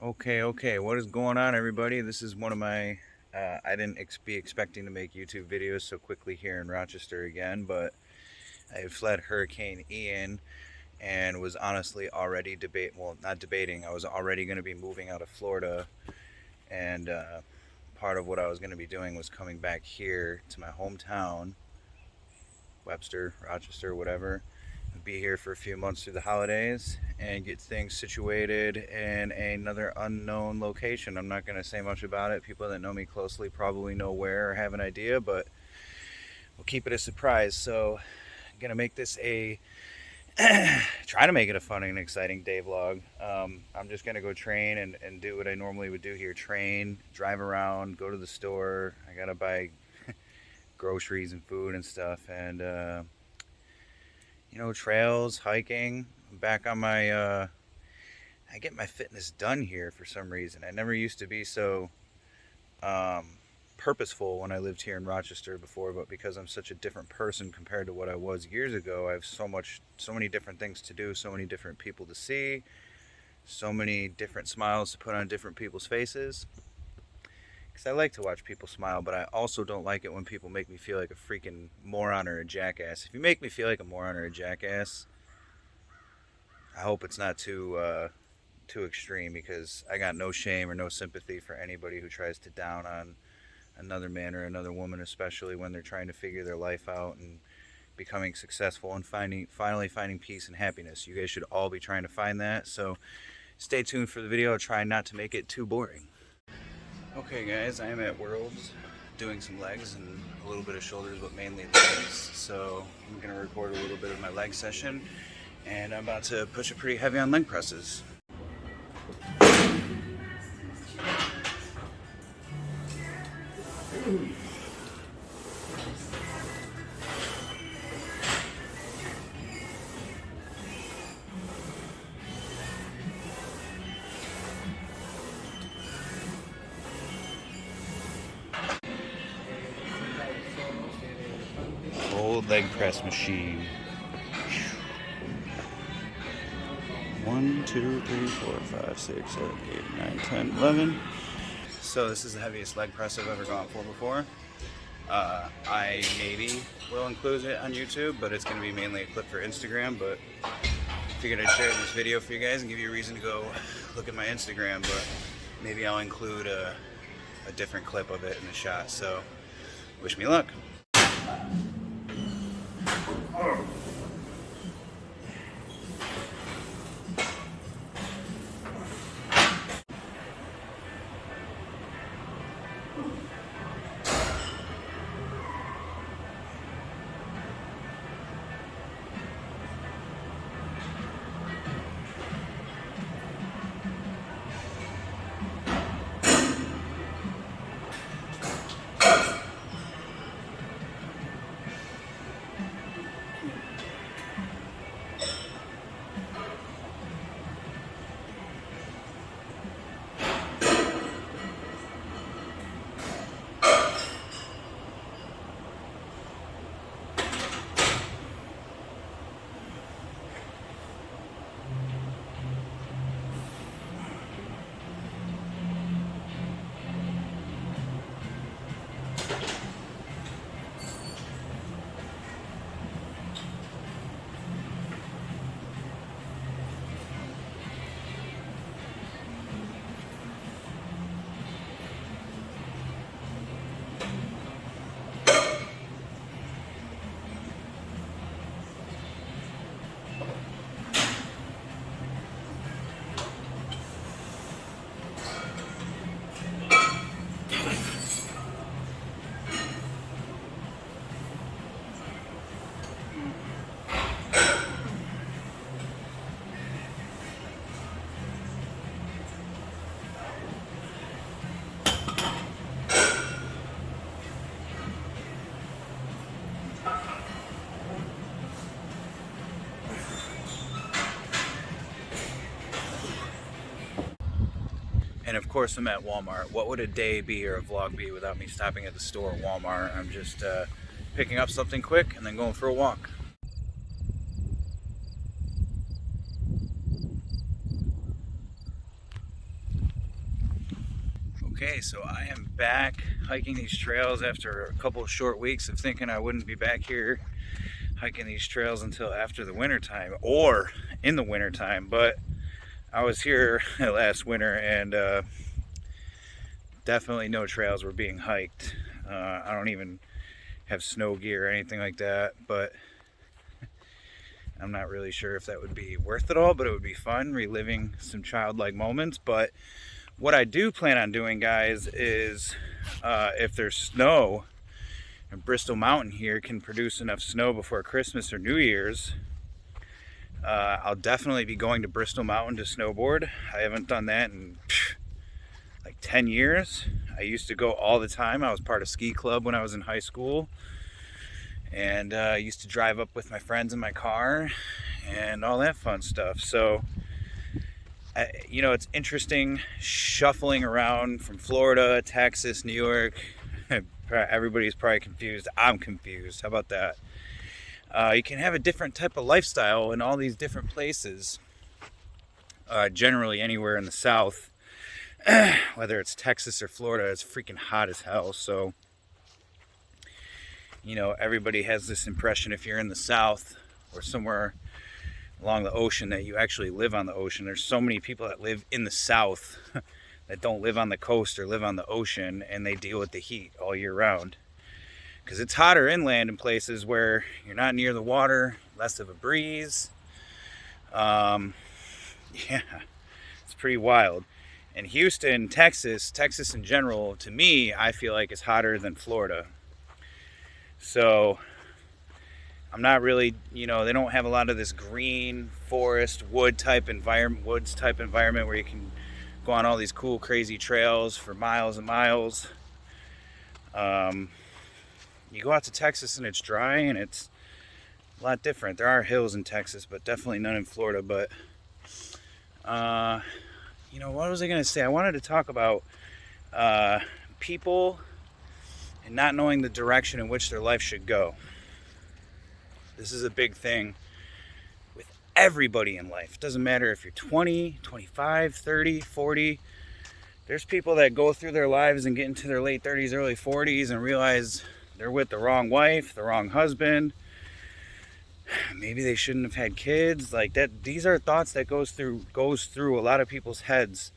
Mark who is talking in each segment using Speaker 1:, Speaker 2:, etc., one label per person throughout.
Speaker 1: Okay, what is going on, everybody? This is one of my, I didn't be expecting to make YouTube videos so quickly here in Rochester again, but I had fled Hurricane Ian and was honestly already not debating, I was already going to be moving out of Florida, and part of what I was going to be doing was coming back here to my hometown, Webster, Rochester, whatever, be here for a few months through the holidays and get things situated in another unknown location. I'm not going to say much about it. People that know me closely probably know where or have an idea, but we'll keep it a surprise. So I'm going to make this a try to make it a fun and exciting day vlog. I'm just going to go train and do what I normally would do here. Train, drive around, go to the store. I got to buy groceries and food and stuff, and trails, hiking. I'm back on my, I get my fitness done here for some reason. I never used to be so um, purposeful when I lived here in Rochester before, but because I'm such a different person compared to what I was years ago, I have so many different things to do, so many different people to see, so many different smiles to put on different people's faces. Because I like to watch people smile, but I also don't like it when people make me feel like a freaking moron or a jackass. If you make me feel like a moron or a jackass, I hope it's not too extreme, because I got no shame or no sympathy for anybody who tries to down on another man or another woman, especially when they're trying to figure their life out and becoming successful and finally finding peace and happiness. You guys should all be trying to find that. So stay tuned for the video. I'll try not to make it too boring. Okay guys, I am at Worlds doing some legs and a little bit of shoulders, but mainly legs. So I'm going to record a little bit of my leg session, and I'm about to push it pretty heavy on leg presses. Old leg press machine. 1, 2, 3, 4, 5, 6, 7, 8, 9, 10, 11. So this is the heaviest leg press I've ever gone for before. I maybe will include it on YouTube, but it's going to be mainly a clip for Instagram. But figured I'd share this video for you guys and give you a reason to go look at my Instagram. But maybe I'll include a different clip of it in the shot. So wish me luck. And of course I'm at Walmart. What would a day be or a vlog be without me stopping at the store at Walmart? I'm just picking up something quick and then going for a walk. Okay, so I am back hiking these trails after a couple of short weeks of thinking I wouldn't be back here hiking these trails until after the winter time or in the winter time, but I was here last winter and definitely no trails were being hiked. I don't even have snow gear or anything like that, but I'm not really sure if that would be worth it all, but it would be fun reliving some childlike moments. But what I do plan on doing, guys, is if there's snow, and Bristol Mountain here can produce enough snow before Christmas or New Year's, I'll definitely be going to Bristol Mountain to snowboard. I haven't done that in like 10 years. I used to go all the time. I was part of ski club when I was in high school, and I used to drive up with my friends in my car and all that fun stuff. So it's interesting shuffling around from Florida, Texas, New York. Everybody's probably confused. I'm confused. How about that? You can have a different type of lifestyle in all these different places. Generally anywhere in the South, whether it's Texas or Florida, it's freaking hot as hell. So, everybody has this impression if you're in the South or somewhere along the ocean that you actually live on the ocean. There's so many people that live in the South that don't live on the coast or live on the ocean, and they deal with the heat all year round. Because it's hotter inland in places where you're not near the water, less of a breeze. Yeah, it's pretty wild. And Houston, Texas in general, to me, I feel like is hotter than Florida. So I'm not really, they don't have a lot of this green forest, woods type environment where you can go on all these cool, crazy trails for miles and miles. You go out to Texas and it's dry and it's a lot different. There are hills in Texas, but definitely none in Florida. But, what was I going to say? I wanted to talk about people and not knowing the direction in which their life should go. This is a big thing with everybody in life. It doesn't matter if you're 20, 25, 30, 40. There's people that go through their lives and get into their late 30s, early 40s and realize they're with the wrong wife, the wrong husband. Maybe they shouldn't have had kids. Like that. These are thoughts that goes through a lot of people's heads.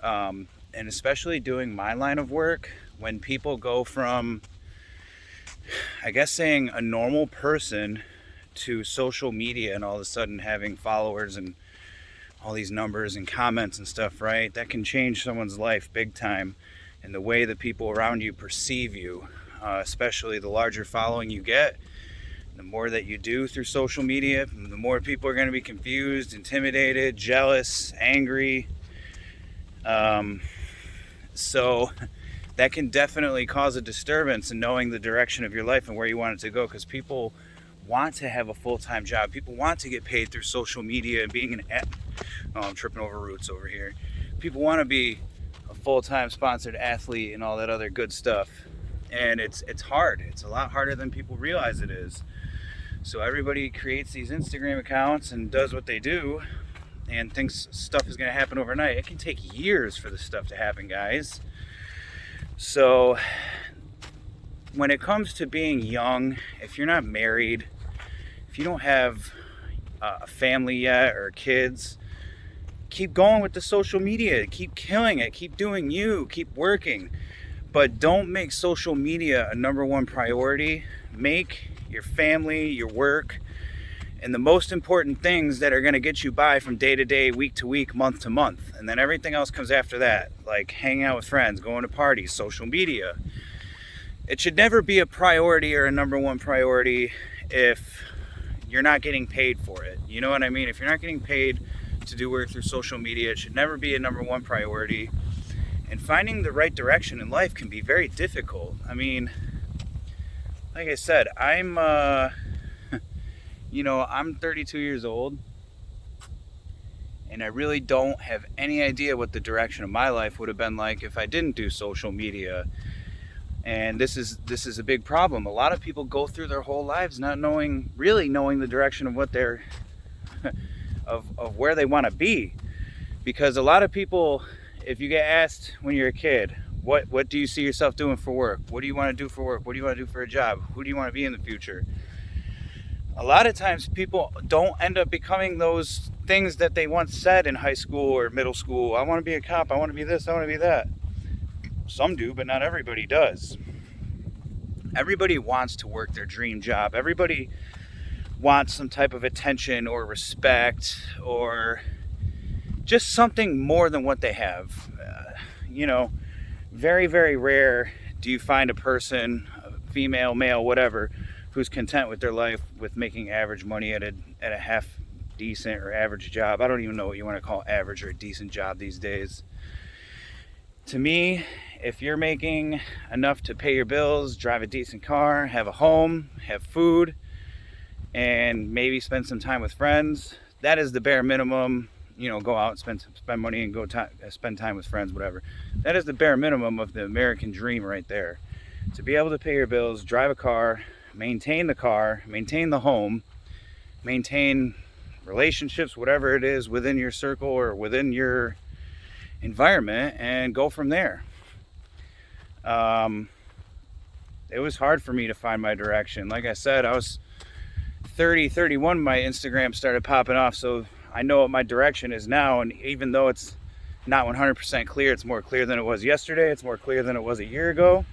Speaker 1: And especially doing my line of work, when people go from, I guess, saying a normal person to social media and all of a sudden having followers and all these numbers and comments and stuff, right? That can change someone's life big time, and the way that people around you perceive you, especially the larger following you get, the more that you do through social media, the more people are going to be confused, intimidated, jealous, angry. So that can definitely cause a disturbance in knowing the direction of your life and where you want it to go, because people want to have a full-time job. People want to get paid through social media and being I'm tripping over roots over here. People want to be a full-time sponsored athlete and all that other good stuff. And it's hard. It's a lot harder than people realize it is. So everybody creates these Instagram accounts and does what they do and thinks stuff is going to happen overnight. It can take years for this stuff to happen, guys. So when it comes to being young, if you're not married, if you don't have a family yet or kids, keep going with the social media. Keep killing it. Keep doing you. Keep working. But don't make social media a number one priority. Make your family, your work, and the most important things that are going to get you by from day to day, week to week, month to month. And then everything else comes after that, like hanging out with friends, going to parties, social media. It should never be a priority or a number one priority if you're not getting paid for it. You know what I mean? If you're not getting paid to do work through social media, it should never be a number one priority. And finding the right direction in life can be very difficult. I mean, like I said, I'm 32 years old, and I really don't have any idea what the direction of my life would have been like if I didn't do social media. And this is a big problem. A lot of people go through their whole lives not knowing the direction of what they're of where they want to be. Because a lot of people, if you get asked when you're a kid, What do you see yourself doing for work? What do you want to do for work? What do you want to do for a job? Who do you want to be in the future? A lot of times people don't end up becoming those things that they once said in high school or middle school. I want to be a cop, I want to be this, I want to be that. Some do, but not everybody does. Everybody wants to work their dream job. Everybody wants some type of attention or respect or just something more than what they have. Very, very rare do you find a person, female, male, whatever, who's content with their life with making average money at a half decent or average job. I don't even know what you want to call average or a decent job these days. To me, if you're making enough to pay your bills, drive a decent car, have a home, have food, and maybe spend some time with friends, that is the bare minimum. Go out and spend money and spend time with friends, whatever. That is the bare minimum of the American dream right there. To be able to pay your bills, drive a car, maintain the home, maintain relationships, whatever it is within your circle or within your environment, and go from there. It was hard for me to find my direction. Like I said, I was 30, 31, my Instagram started popping off, so I know what my direction is now, and even though it's not 100% clear, it's more clear than it was yesterday, it's more clear than it was a year ago.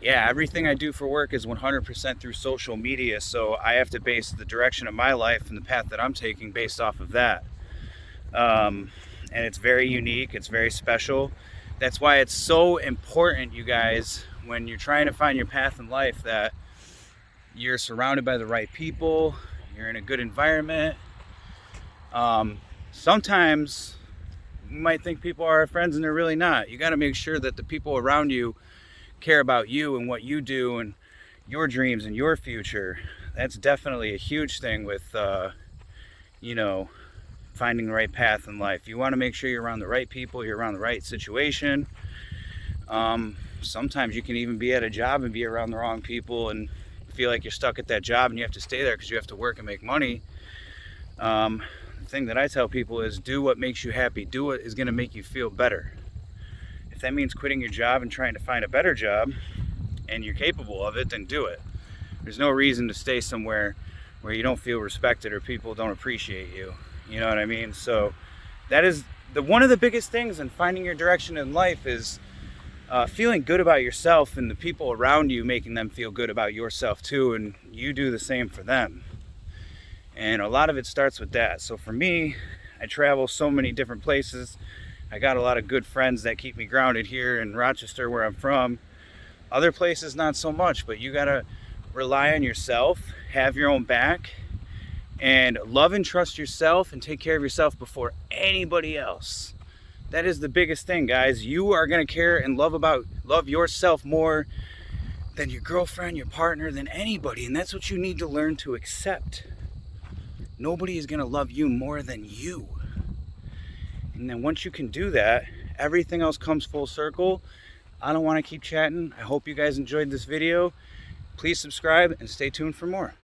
Speaker 1: Everything I do for work is 100% through social media, so I have to base the direction of my life and the path that I'm taking based off of that. And it's very unique, it's very special. That's why it's so important, you guys, when you're trying to find your path in life, that you're surrounded by the right people, you're in a good environment. Sometimes you might think people are friends and they're really not. You got to make sure that the people around you care about you and what you do and your dreams and your future. That's definitely a huge thing with finding the right path in life. You want to make sure you're around the right people, you're around the right situation. Sometimes you can even be at a job and be around the wrong people and feel like you're stuck at that job and you have to stay there because you have to work and make money. The thing that I tell people is do what makes you happy. Do what is going to make you feel better. If that means quitting your job and trying to find a better job and you're capable of it, then do it. There's no reason to stay somewhere where you don't feel respected or people don't appreciate you. You know what I mean? So that is one of the biggest things in finding your direction in life is feeling good about yourself and the people around you, making them feel good about yourself too, and you do the same for them. And a lot of it starts with that. So for me, I travel so many different places. I got a lot of good friends that keep me grounded here in Rochester, where I'm from. Other places, not so much, but you gotta rely on yourself, have your own back, and love and trust yourself and take care of yourself before anybody else. That is the biggest thing, guys. You are going to care and love yourself more than your girlfriend, your partner, than anybody. And that's what you need to learn to accept. Nobody is going to love you more than you. And then once you can do that, everything else comes full circle. I don't want to keep chatting. I hope you guys enjoyed this video. Please subscribe and stay tuned for more.